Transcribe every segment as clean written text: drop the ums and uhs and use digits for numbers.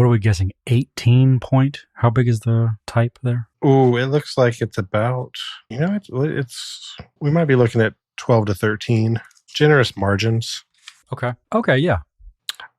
are we guessing? 18 point? How big is the type there? Ooh, it looks like it's about, it's we might be looking at 12 to 13. Generous margins. Okay, yeah.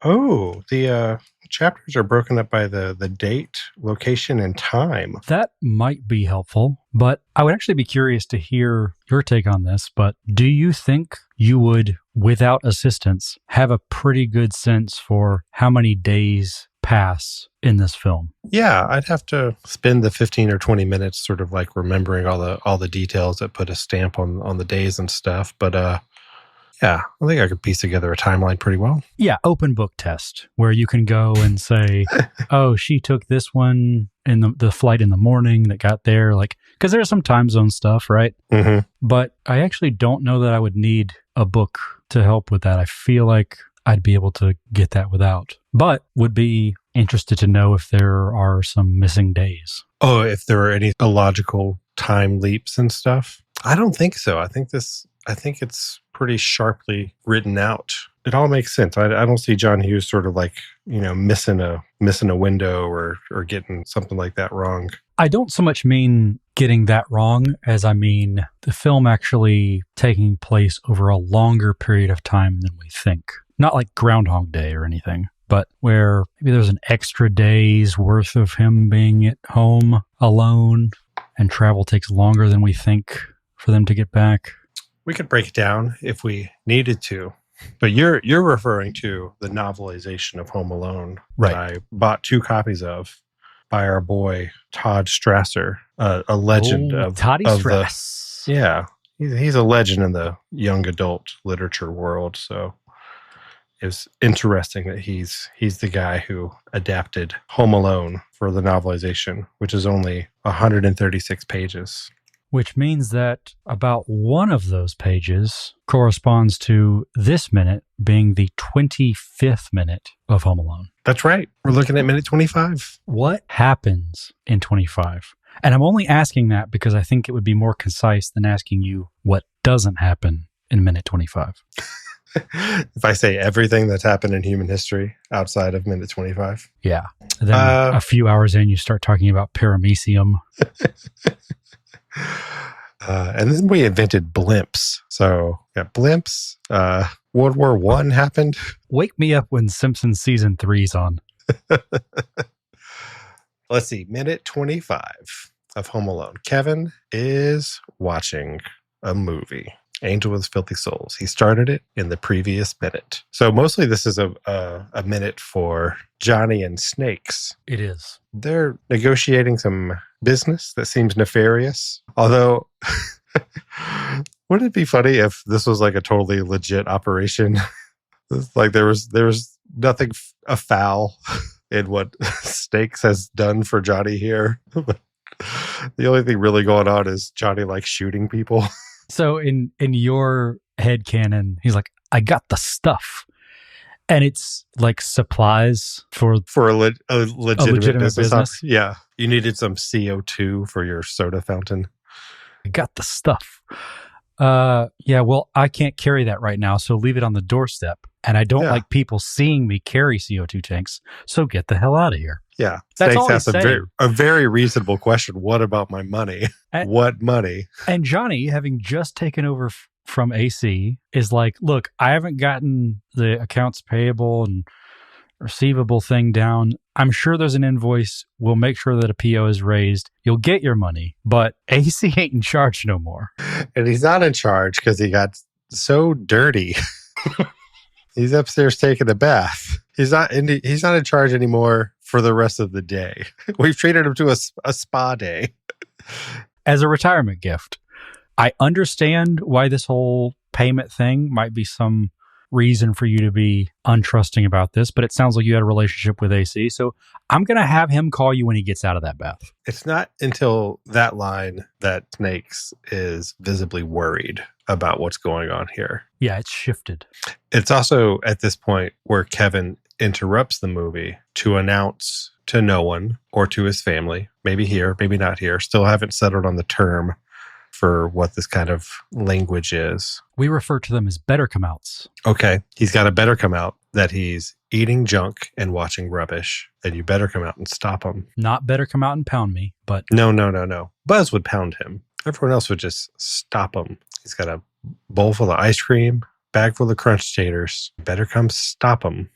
Oh, the chapters are broken up by the date, location, and time. That might be helpful, but I would actually be curious to hear your take on this. But do you think you would, without assistance, have a pretty good sense for how many days pass in this film? Yeah, I'd have to spend the 15 or 20 minutes sort of like remembering all the details that put a stamp on the days and stuff. But yeah, I think I could piece together a timeline pretty well. Yeah, open book test where you can go and say, oh, she took this one in the flight in the morning that got there. Like, because there's some time zone stuff, right? Mm-hmm. But I actually don't know that I would need a book to help with that. I feel like I'd be able to get that without, but would be interested to know if there are some missing days. Oh, if there are any illogical time leaps and stuff? I don't think so. I think it's pretty sharply written out. It all makes sense. I don't see John Hughes sort of like, missing a window or getting something like that wrong. I don't so much mean getting that wrong as I mean the film actually taking place over a longer period of time than we think. Not like Groundhog Day or anything, but where maybe there's an extra day's worth of him being at home alone and travel takes longer than we think for them to get back. We could break it down if we needed to, but you're referring to the novelization of Home Alone, right? That I bought 2 copies of by our boy Todd Strasser, a legend of Toddy of Strass. Yeah, he's a legend in the young adult literature world. So it's interesting that he's the guy who adapted Home Alone for the novelization, which is only 136 pages. Which means that about one of those pages corresponds to this minute being the 25th minute of Home Alone. That's right. We're looking at minute 25. What happens in 25? And I'm only asking that because I think it would be more concise than asking you what doesn't happen in minute 25. If I say everything that's happened in human history outside of minute 25. Yeah. Then a few hours in, you start talking about paramecium. And then we invented blimps. So, yeah, blimps. World War I happened. Wake me up when Simpsons season 3's on. Let's see. Minute 25 of Home Alone. Kevin is watching a movie, Angel with Filthy Souls. He started it in the previous minute. So mostly this is a minute for Johnny and Snakes. It is. They're negotiating some business that seems nefarious. Although, wouldn't it be funny if this was like a totally legit operation? Like there was nothing afoul in what Snakes has done for Johnny here. The only thing really going on is Johnny like shooting people. So in your head canon, he's like, I got the stuff. And it's like supplies for a legitimate business. Yeah. You needed some CO2 for your soda fountain. I got the stuff. Yeah, well, I can't carry that right now, so leave it on the doorstep. And I don't like people seeing me carry CO2 tanks, so get the hell out of here. Yeah. That's Snakes all he's saying. a very reasonable question. What about my money? What money? And Johnny, having just taken over from AC, is like, look, I haven't gotten the accounts payable and receivable thing down. I'm sure there's an invoice. We'll make sure that a PO is raised. You'll get your money, but AC ain't in charge no more. And he's not in charge because he got so dirty. He's upstairs taking a bath. He's not in charge anymore for the rest of the day. We've treated him to a spa day. As a retirement gift. I understand why this whole payment thing might be some reason for you to be untrusting about this, but it sounds like you had a relationship with AC, so I'm going to have him call you when he gets out of that bath. It's not until that line that Snakes is visibly worried about what's going on here. Yeah, it's shifted. It's also at this point where Kevin interrupts the movie to announce to no one or to his family, maybe here, maybe not here, still haven't settled on the term for what this kind of language is. We refer to them as better come outs. Okay. He's got a better come out that he's eating junk and watching rubbish, then you better come out and stop him. Not better come out and pound me, but... No. Buzz would pound him. Everyone else would just stop him. He's got a bowl full of ice cream, bag full of crunch taters. Better come stop him.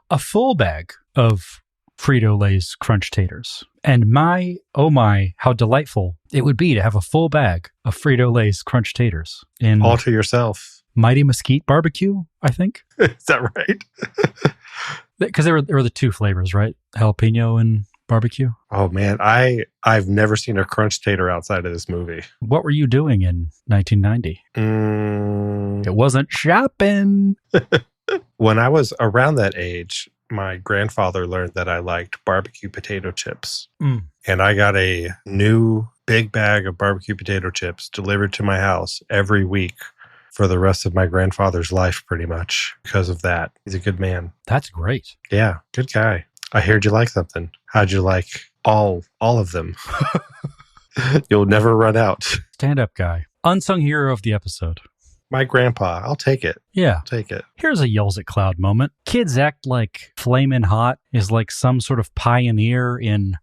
A full bag of Frito-Lay's crunch taters. And oh my, how delightful it would be to have a full bag of Frito-Lay's crunch taters. All to yourself. Mighty Mesquite Barbecue, I think. Is that right? Because there were the two flavors, right? Jalapeno and barbecue. Oh man, I've never seen a crunch tater outside of this movie. What were you doing in 1990? It wasn't shopping. When I was around that age, my grandfather learned that I liked barbecue potato chips. And I got a new big bag of barbecue potato chips delivered to my house every week for the rest of my grandfather's life, pretty much, because of that. He's a good man. That's great. Yeah, good guy. I heard you like something. How'd you like all of them? You'll never run out. Stand-up guy. Unsung hero of the episode. My grandpa. I'll take it. Yeah. I'll take it. Here's a Yells at Cloud moment. Kids act like Flamin' Hot is like some sort of pioneer in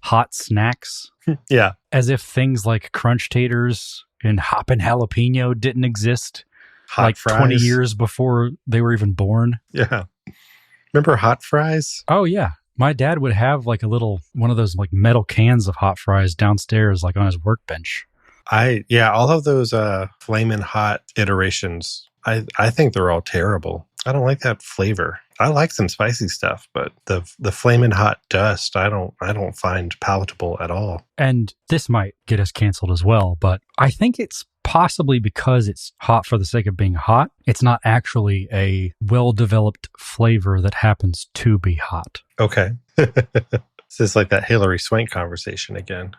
hot snacks. Yeah. As if things like crunch taters and hoppin' jalapeno didn't exist Hot like fries. 20 years before they were even born. Yeah. Remember hot fries? Oh, yeah. My dad would have like one of those like metal cans of hot fries downstairs, like on his workbench. All of those Flamin' Hot iterations, I think they're all terrible. I don't like that flavor. I like some spicy stuff, but the Flamin' Hot dust, I don't find palatable at all. And this might get us canceled as well, but I think it's possibly because it's hot for the sake of being hot. It's not actually a well-developed flavor that happens to be hot. Okay. This is like that Hillary Swank conversation again.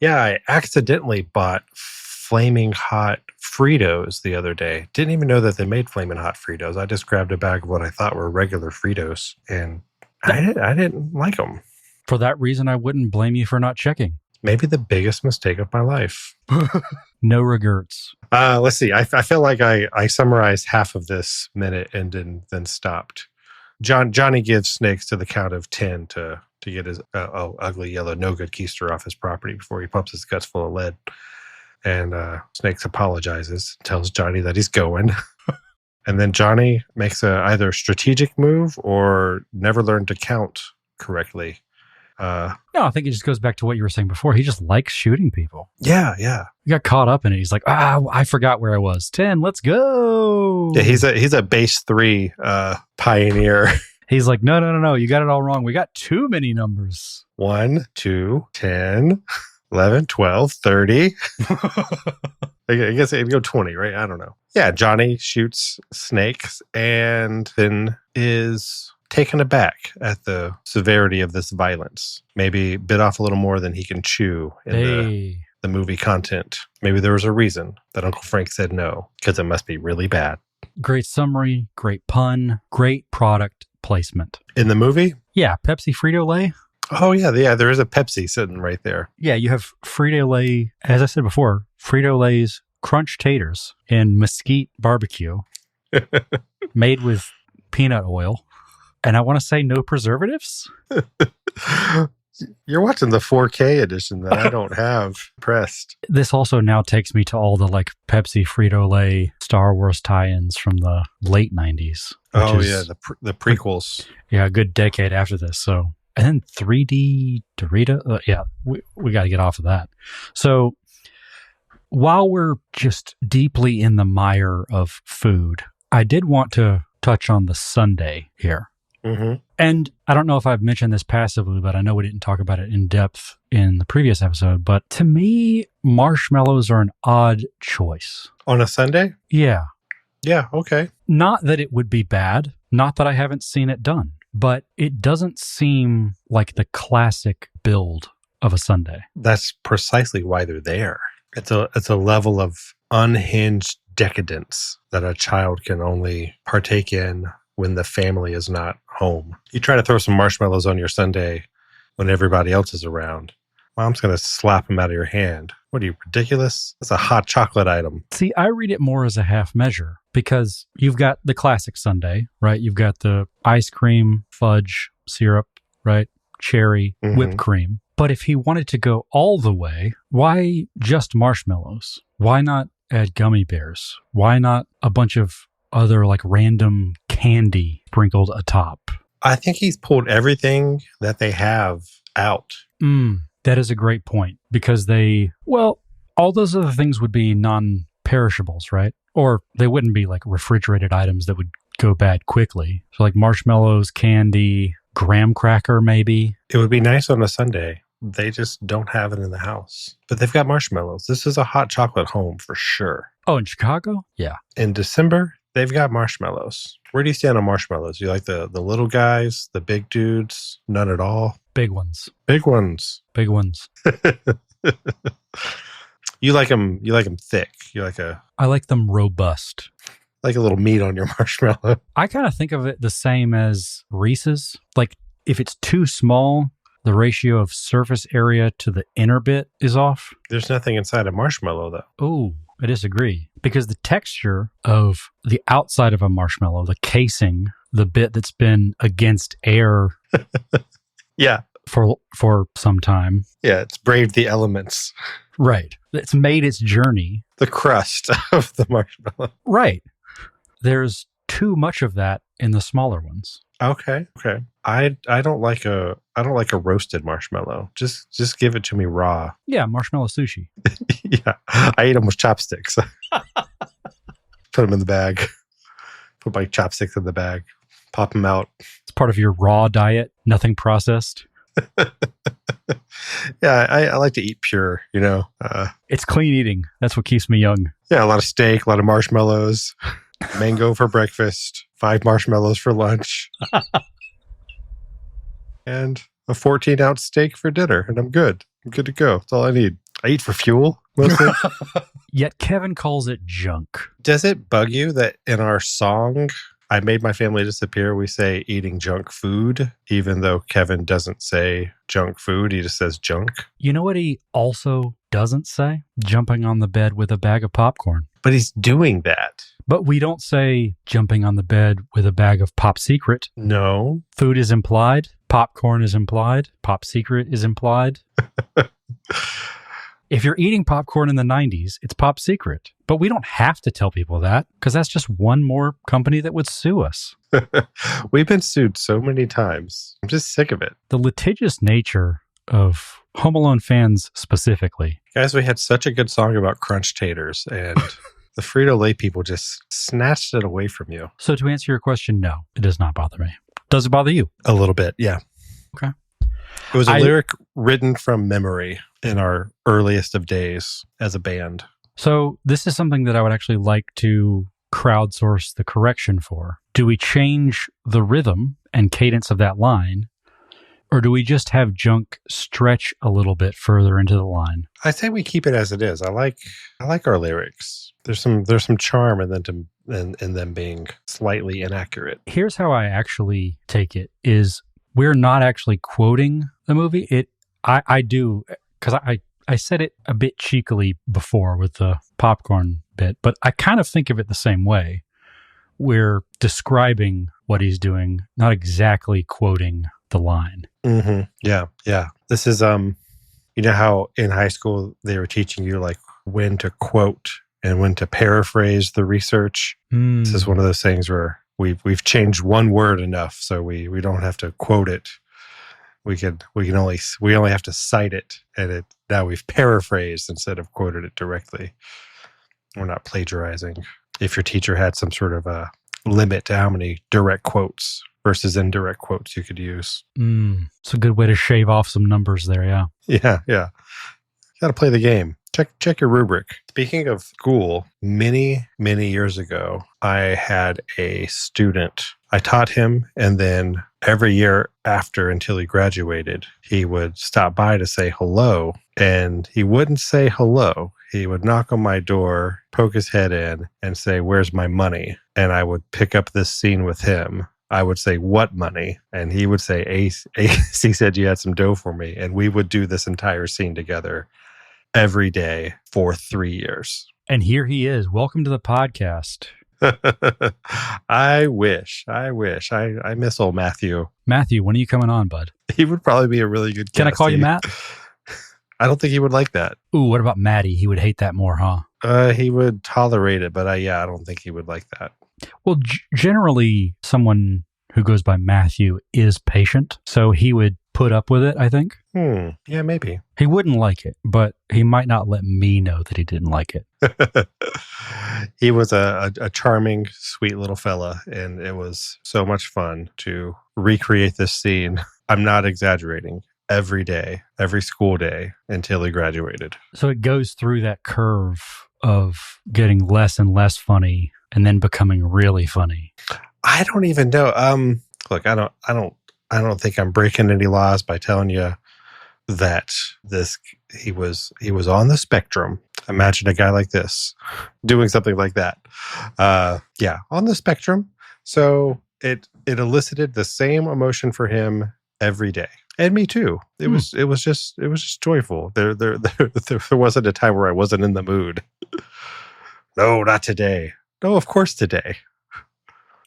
Yeah, I accidentally bought Flaming Hot Fritos the other day. Didn't even know that they made Flaming Hot Fritos. I just grabbed a bag of what I thought were regular Fritos, and I didn't like them. For that reason, I wouldn't blame you for not checking. Maybe the biggest mistake of my life. No regrets. Let's see. I feel like I summarized half of this minute and then stopped. Johnny gives Snakes to the count of 10 to get his ugly yellow no good keister off his property before he pumps his guts full of lead. And Snakes apologizes, tells Johnny that he's going. And then Johnny makes either a strategic move or never learned to count correctly. No, I think it just goes back to what you were saying before. He just likes shooting people. Yeah. He got caught up in it. He's like, I forgot where I was. 10, let's go. Yeah, he's a base 3 pioneer. He's like, no, you got it all wrong. We got too many numbers. 1, 2, 10, 11, 12, 30. I guess it'd go 20, right? I don't know. Yeah, Johnny shoots Snakes and then is taken aback at the severity of this violence. Maybe bit off a little more than he can chew in the movie content. Maybe there was a reason that Uncle Frank said no, because it must be really bad. Great summary, great pun, great product placement. In the movie? Yeah, Pepsi Frito-Lay. Oh, yeah, there is a Pepsi sitting right there. Yeah, you have Frito-Lay, as I said before, Frito-Lay's Crunch Taters in Mesquite Barbecue, made with peanut oil. And I want to say no preservatives. You're watching the 4K edition that I don't have pressed. This also now takes me to all the like Pepsi, Frito-Lay, Star Wars tie-ins from the late 90s. Oh, yeah, the prequels. Yeah, a good decade after this. So, and then 3D Dorito. Yeah, we got to get off of that. So, while we're just deeply in the mire of food, I did want to touch on the sundae here. Mm-hmm. And I don't know if I've mentioned this passively, but I know we didn't talk about it in depth in the previous episode. But to me, marshmallows are an odd choice. On a Sunday? Yeah. Yeah, okay. Not that it would be bad, not that I haven't seen it done, but it doesn't seem like the classic build of a sundae. That's precisely why they're there. It's a level of unhinged decadence that a child can only partake in when the family is not home. You try to throw some marshmallows on your sundae when everybody else is around. Mom's going to slap them out of your hand. What are you, ridiculous? It's a hot chocolate item. See, I read it more as a half measure because you've got the classic sundae, right? You've got the ice cream, fudge, syrup, right? Cherry, whipped cream. But if he wanted to go all the way, why just marshmallows? Why not add gummy bears? Why not a bunch of other like random candy sprinkled atop? I think he's pulled everything that they have out. That is a great point because all those other things would be non-perishables, right? Or they wouldn't be like refrigerated items that would go bad quickly. So like marshmallows, candy, graham cracker, maybe. It would be nice on a Sunday. They just don't have it in the house. But they've got marshmallows. This is a hot chocolate home for sure. Oh, in Chicago? Yeah. In December, they've got marshmallows. Where do you stand on marshmallows? You like the little guys, the big dudes, none at all? Big ones. Big ones. Big ones. You like them thick. I like them robust. Like a little meat on your marshmallow. I kind of think of it the same as Reese's. Like if it's too small, the ratio of surface area to the inner bit is off. There's nothing inside a marshmallow though. Oh, I disagree. Because the texture of the outside of a marshmallow, the casing, the bit that's been against air yeah, for some time. Yeah, it's braved the elements. Right. It's made its journey. The crust of the marshmallow. Right. There's too much of that in the smaller ones. Okay. I don't like a roasted marshmallow. Just give it to me raw. Yeah, marshmallow sushi. Yeah, I eat them with chopsticks. Put them in the bag. Put my chopsticks in the bag. Pop them out. It's part of your raw diet. Nothing processed. Yeah, I like to eat pure. It's clean eating. That's what keeps me young. Yeah, a lot of steak, a lot of marshmallows. Mango for breakfast, 5 marshmallows for lunch, and a 14-ounce steak for dinner, and I'm good. I'm good to go. That's all I need. I eat for fuel, mostly. Yet Kevin calls it junk. Does it bug you that in our song, I Made My Family Disappear, we say eating junk food, even though Kevin doesn't say junk food, he just says junk? You know what he also doesn't say? Jumping on the bed with a bag of popcorn. But he's doing that. But we don't say jumping on the bed with a bag of Pop Secret. No. Food is implied. Popcorn is implied. Pop Secret is implied. If you're eating popcorn in the 90s, it's Pop Secret. But we don't have to tell people that because that's just one more company that would sue us. We've been sued so many times. I'm just sick of it. The litigious nature of Home Alone fans specifically. Guys, we had such a good song about crunch taters, and the Frito-Lay people just snatched it away from you. So to answer your question, no, it does not bother me. Does it bother you? A little bit, yeah. Okay. It was a lyric written from memory in our earliest of days as a band. So this is something that I would actually like to crowdsource the correction for. Do we change the rhythm and cadence of that line, or do we just have junk stretch a little bit further into the line? I say we keep it as it is. I like our lyrics. There's some charm in them being slightly inaccurate. Here's how I actually take it: is we're not actually quoting the movie. I do because I said it a bit cheekily before with the popcorn bit, but I kind of think of it the same way. We're describing what he's doing, not exactly quoting the line. Mm-hmm. Yeah. This is you know how in high school they were teaching you like when to quote and when to paraphrase the research. This is one of those things where we've changed one word enough so we don't have to quote it. We only have to cite it, and now we've paraphrased instead of quoted it directly. We're not plagiarizing. If your teacher had some sort of a limit to how many direct quotes versus indirect quotes you could use. It's a good way to shave off some numbers there, yeah. Yeah. Got to play the game. Check your rubric. Speaking of school, many, many years ago, I had a student. I taught him, and then every year after, until he graduated, he would stop by to say hello, and he wouldn't say hello. He would knock on my door, poke his head in, and say, "Where's my money?" And I would pick up this scene with him. I would say, what money? And he would say, AC said you had some dough for me. And we would do this entire scene together every day for 3 years. And here he is. Welcome to the podcast. I wish. I miss old Matthew. Matthew, when are you coming on, bud? He would probably be a really good guest. Can I call you Matt? I don't think he would like that. Ooh, what about Matty? He would hate that more, huh? He would tolerate it, but I don't think he would like that. Well, generally, someone who goes by Matthew is patient, so he would put up with it, I think. Yeah, maybe. He wouldn't like it, but he might not let me know that he didn't like it. He was a charming, sweet little fella, and it was so much fun to recreate this scene. I'm not exaggerating. Every day, every school day until he graduated. So it goes through that curve of getting less and less funny and then becoming really funny. I don't even know. Look, I don't think I'm breaking any laws by telling you that he was on the spectrum. Imagine a guy like this doing something like that. On the spectrum. So it elicited the same emotion for him every day. And me too. It was just joyful. There wasn't a time where I wasn't in the mood. No, not today. No, of course today.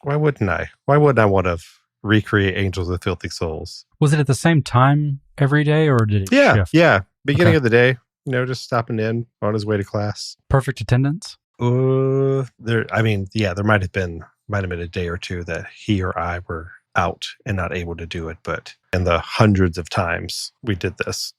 Why wouldn't I? Why wouldn't I want to recreate Angels with Filthy Souls? Was it at the same time every day, or did it shift? Yeah. Beginning of the day, just stopping in on his way to class. Perfect attendance? There might have been a day or two that he or I were out and not able to do it, but in the hundreds of times we did this.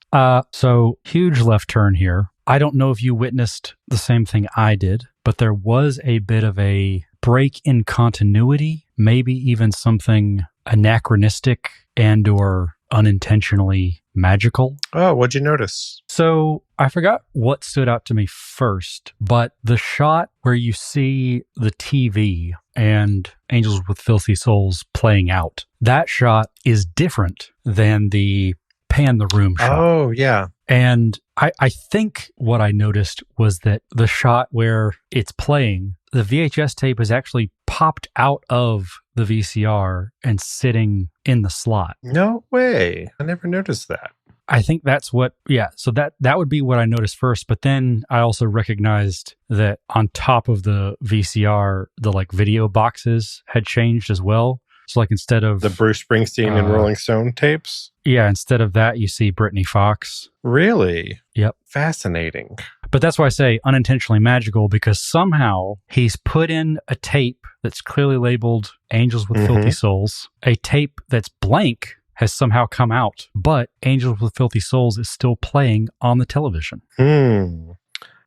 So huge left turn here. I don't know if you witnessed the same thing I did, but there was a bit of a break in continuity, maybe even something anachronistic and or unintentionally magical. Oh, what'd you notice? So I forgot what stood out to me first, but the shot where you see the TV and Angels with Filthy Souls playing out, that shot is different than the pan the room shot. Oh, yeah. And I think what I noticed was that the shot where it's playing, the VHS tape is actually popped out of the VCR and sitting in the slot. No way. I never noticed that. I think that's what, so that would be what I noticed first. But then I also recognized that on top of the VCR, the video boxes had changed as well. So instead of the Bruce Springsteen and Rolling Stone tapes? Yeah, instead of that, you see Brittany Fox. Really? Yep. Fascinating. But that's why I say unintentionally magical, because somehow he's put in a tape that's clearly labeled Angels with Filthy Souls. A tape that's blank has somehow come out, but Angels with Filthy Souls is still playing on the television.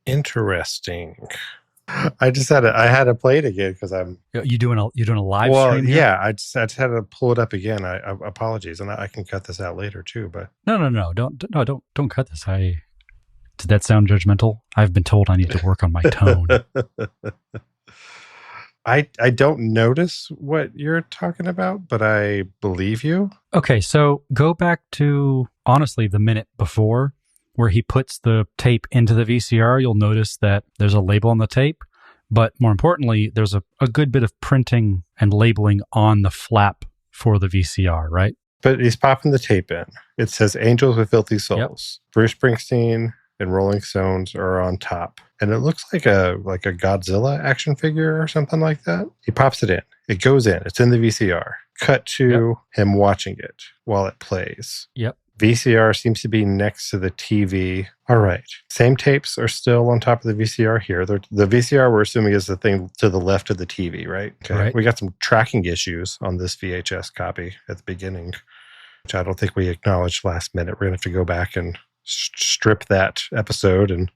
Interesting. I had to play it again because you doing a live stream here? Yeah, I just had to pull it up again. I apologies, and I can cut this out later too. But no, don't cut this. Did that sound judgmental? I've been told I need to work on my tone. I don't notice what you're talking about, but I believe you. Okay, so go back to, honestly, the minute before where he puts the tape into the VCR. You'll notice that there's a label on the tape, but more importantly, there's a good bit of printing and labeling on the flap for the VCR, right? But he's popping the tape in. It says Angels with Filthy Souls. Yep. Bruce Springsteen and Rolling Stones are on top. And it looks like a Godzilla action figure or something like that. He pops it in. It goes in. It's in the VCR. Cut to him watching it while it plays. Yep. VCR seems to be next to the TV. All right. Same tapes are still on top of the VCR here. The VCR, we're assuming, is the thing to the left of the TV, right? Okay. Right. We got some tracking issues on this VHS copy at the beginning, which I don't think we acknowledged last minute. We're going to have to go back and strip that episode. And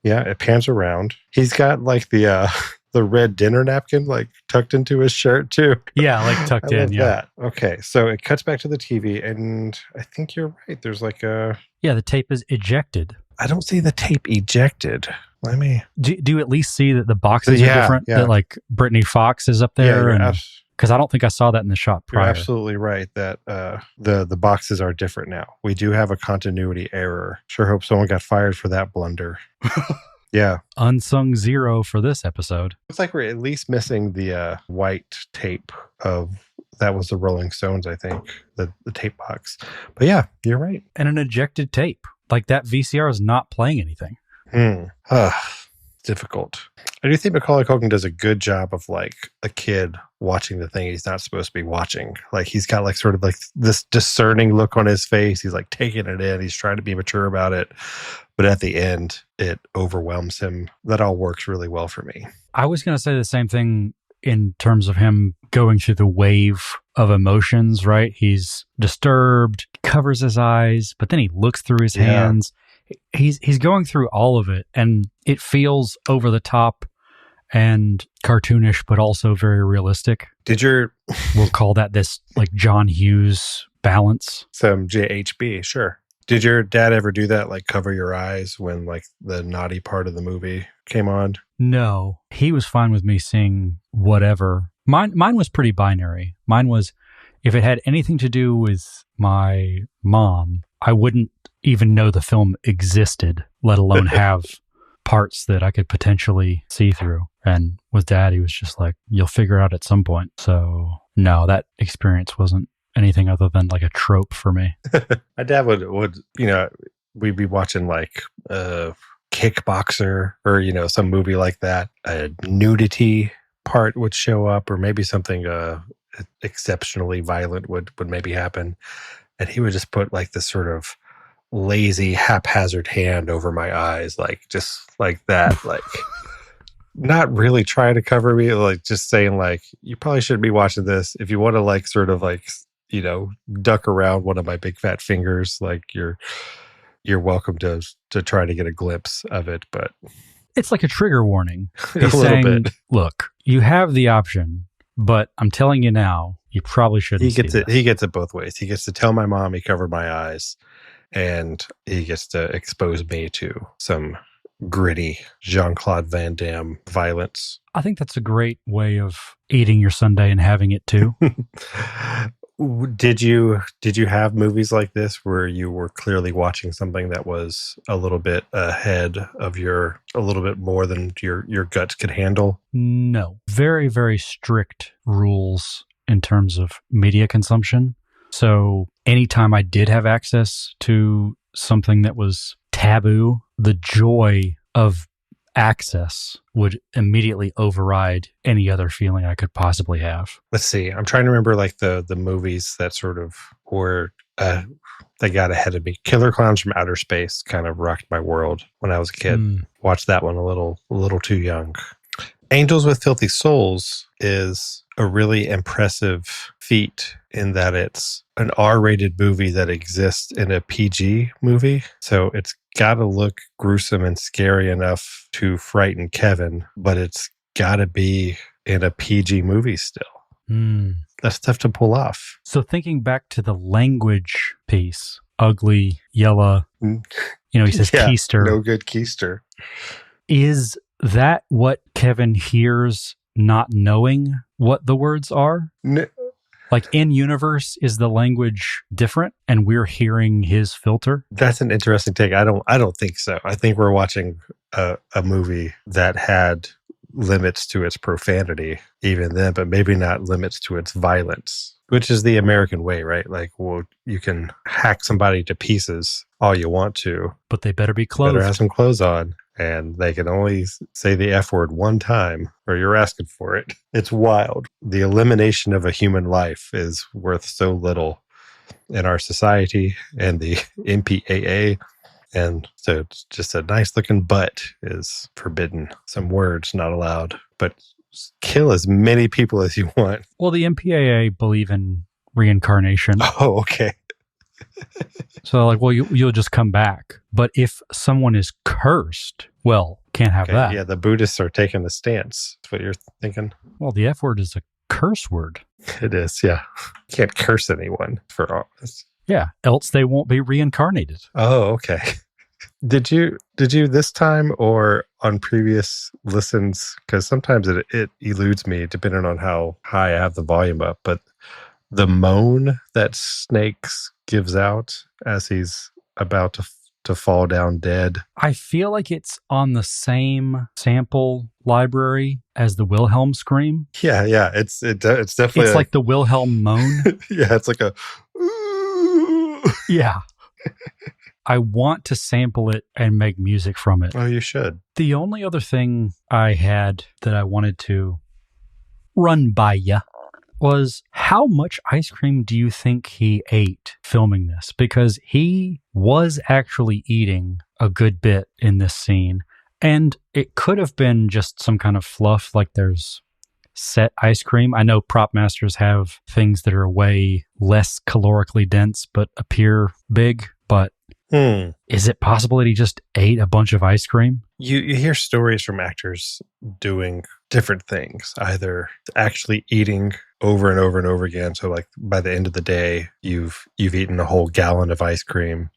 yeah, it pans around. He's got the red dinner napkin tucked into his shirt too. Yeah, tucked in. Yeah. That. Okay, so it cuts back to the TV, and I think you're right. There's the tape is ejected. I don't see the tape ejected. Let me. Do you at least see that the boxes are different? Yeah. That Brittany Fox is up there, because I don't think I saw that in the shot prior. You're absolutely right that the boxes are different now. We do have a continuity error. Sure hope someone got fired for that blunder. Yeah. Unsung zero for this episode. It's like we're at least missing the white tape of that was the Rolling Stones, I think, the tape box. But yeah, you're right. And an ejected tape. Like that VCR is not playing anything. Difficult. I do think Macaulay Culkin does a good job of like a kid watching the thing he's not supposed to be watching. Like he's got like sort of like this discerning look on his face. He's like taking it in. He's trying to be mature about it. But at the end, it overwhelms him. That all works really well for me. I was going to say the same thing in terms of him going through the wave of emotions, right? He's disturbed, covers his eyes, but then he looks through his hands. He's going through all of it, and it feels over the top and cartoonish, but also very realistic. We'll call that this like John Hughes balance. Some JHB, sure. Did your dad ever do that, like cover your eyes when like the naughty part of the movie came on? No, he was fine with me seeing whatever. Mine was pretty binary. Mine was, if it had anything to do with my mom, I wouldn't even know the film existed, let alone have parts that I could potentially see through. And with Dad, he was just like, you'll figure it out at some point. So no, that experience wasn't anything other than like a trope for me. My dad would, you know, we'd be watching like Kickboxer or, you know, some movie like that. A nudity part would show up, or maybe something exceptionally violent would maybe happen. And he would just put like this sort of lazy, haphazard hand over my eyes, like just like that, like not really trying to cover me, like just saying like, you probably shouldn't be watching this. If you want to like sort of like, you know, duck around one of my big fat fingers, like you're welcome to try to get a glimpse of it. But it's like a trigger warning. A little bit. Look, you have the option, but I'm telling you now, you probably shouldn't. He gets it both ways. He gets to tell my mom he covered my eyes, and he gets to expose me to some gritty Jean-Claude Van Damme violence. I think that's a great way of eating your Sunday and having it too. Did you have movies like this where you were clearly watching something that was a little bit ahead of a little bit more than your guts could handle? No. Very, very strict rules in terms of media consumption. So anytime I did have access to something that was taboo, the joy of access would immediately override any other feeling I could possibly have. Let's see. I'm trying to remember like the movies that sort of were they got ahead of me. Killer Clowns from Outer Space kind of rocked my world when I was a kid. Watched that one a little too young. Angels with Filthy Souls is a really impressive feat in that it's an R-rated movie that exists in a PG movie. So it's got to look gruesome and scary enough to frighten Kevin, but it's got to be in a PG movie still. That's tough to pull off. So thinking back to the language piece, ugly, yellow, you know, he says keister. No good keister. Is that what Kevin hears not knowing what the words are? No. Like in universe, is the language different and we're hearing his filter? That's an interesting take. I don't think so. I think we're watching a movie that had limits to its profanity even then, but maybe not limits to its violence, which is the American way, right? Like, well, you can hack somebody to pieces all you want to, but they better be clothed. Better have some clothes on. And they can only say the F word one time or you're asking for it. It's wild. The elimination of a human life is worth so little in our society and the MPAA. And so it's just a nice looking butt is forbidden. Some words not allowed, but kill as many people as you want. Well, the MPAA believe in reincarnation. Oh, okay. So like, well, you'll just come back. But if someone is cursed, well, can't have that. Yeah, the Buddhists are taking a stance. That's what you're thinking? Well, the F word is a curse word. It is, yeah. You can't curse anyone for all this. Yeah, else they won't be reincarnated. Oh, okay. Did you this time or on previous listens? Because sometimes it eludes me depending on how high I have the volume up, but the moan that Snakes gives out as he's about to to fall down dead. I feel like it's on the same sample library as the Wilhelm scream. Yeah, it's definitely It's like the Wilhelm moan. Yeah, it's like a Yeah. I want to sample it and make music from it. Oh, you should. The only other thing I had that I wanted to run by you was how much ice cream do you think he ate filming this? Because he was actually eating a good bit in this scene. And it could have been just some kind of fluff, like there's set ice cream. I know prop masters have things that are way less calorically dense but appear big, but is it possible that he just ate a bunch of ice cream? You hear stories from actors doing different things, either actually eating over and over and over again. So like by the end of the day, you've eaten a whole gallon of ice cream,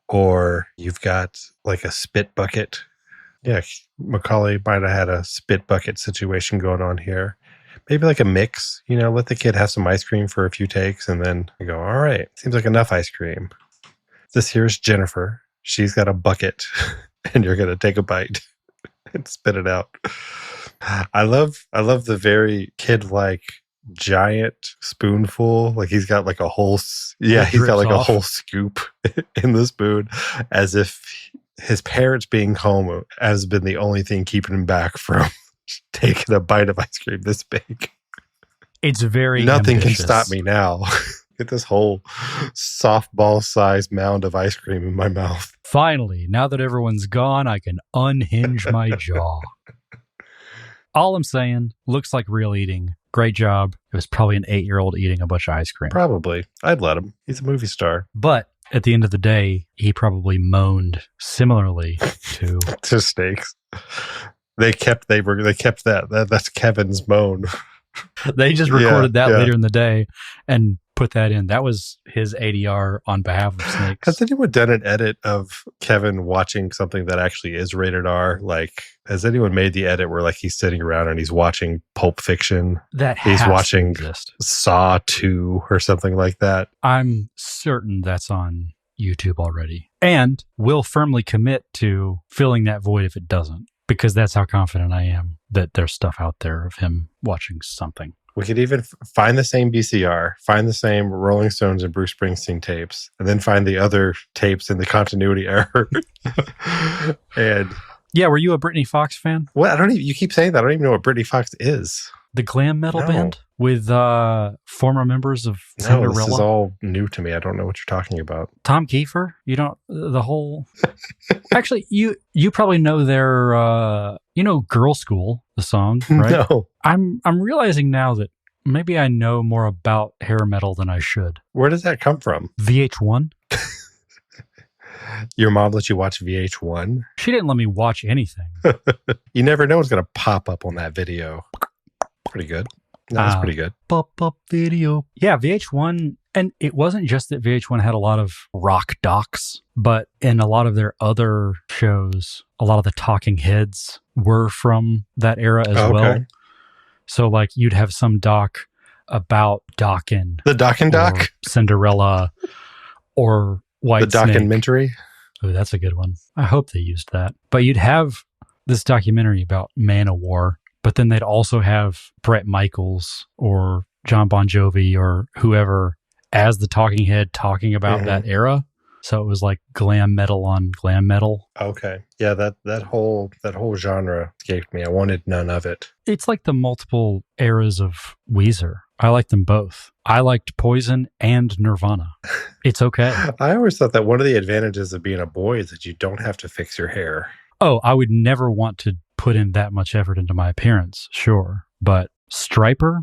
or you've got like a spit bucket. Yeah, Macaulay might have had a spit bucket situation going on here. Maybe like a mix, let the kid have some ice cream for a few takes and then you go, all right, seems like enough ice cream. This here's Jennifer. She's got a bucket and you're going to take a bite and spit it out. I love the very kid-like giant spoonful. Like he's got like a whole, he's got like a whole scoop in the spoon, as if his parents being home has been the only thing keeping him back from taking a bite of ice cream this big. It's very Nothing ambitious. can stop me now. Get this whole softball-sized mound of ice cream in my mouth. Finally, now that everyone's gone, I can unhinge my jaw. All I'm saying, looks like real eating. Great job. It was probably an 8-year-old eating a bunch of ice cream. Probably. I'd let him. He's a movie star. But at the end of the day, he probably moaned similarly to steaks. They kept that. That's Kevin's moan. They just recorded that later in the day and put that in. That was his ADR on behalf of Snakes. Has anyone done an edit of Kevin watching something that actually is rated R? Like, has anyone made the edit where like he's sitting around and he's watching Pulp Fiction? He's watching Saw 2 or something like that. I'm certain that's on YouTube already. And will firmly commit to filling that void if it doesn't, because that's how confident I am that there's stuff out there of him watching something. We could even find the same VCR, find the same Rolling Stones and Bruce Springsteen tapes, and then find the other tapes in the continuity error. And yeah, were you a Britney Fox fan? What? You keep saying that. I don't even know what Britney Fox is. The glam metal band with former members of Cinderella. No, this is all new to me. I don't know what you're talking about. Tom Kiefer? You don't, the whole... Actually, you probably know their, Girl School, the song, right? No. I'm realizing now that maybe I know more about hair metal than I should. Where does that come from? VH1? Your mom let you watch VH1? She didn't let me watch anything. You never know what's going to pop up on that video. Pretty good. That's pretty good. Pop-up video. Yeah, VH1. And it wasn't just that VH1 had a lot of rock docs, but in a lot of their other shows, a lot of the talking heads were from that era as well. So like you'd have some doc about Dawkins. The Dawkins doc? Cinderella or White The documentary? Oh, that's a good one. I hope they used that. But you'd have this documentary about Manowar, but then they'd also have Bret Michaels or John Bon Jovi or whoever as the talking head talking about that era. So it was like glam metal on glam metal. Okay. Yeah, that whole genre escaped me. I wanted none of it. It's like the multiple eras of Weezer. I like them both. I liked Poison and Nirvana. It's okay. I always thought that one of the advantages of being a boy is that you don't have to fix your hair. Oh, I would never want to put in that much effort into my appearance, sure. But Striper,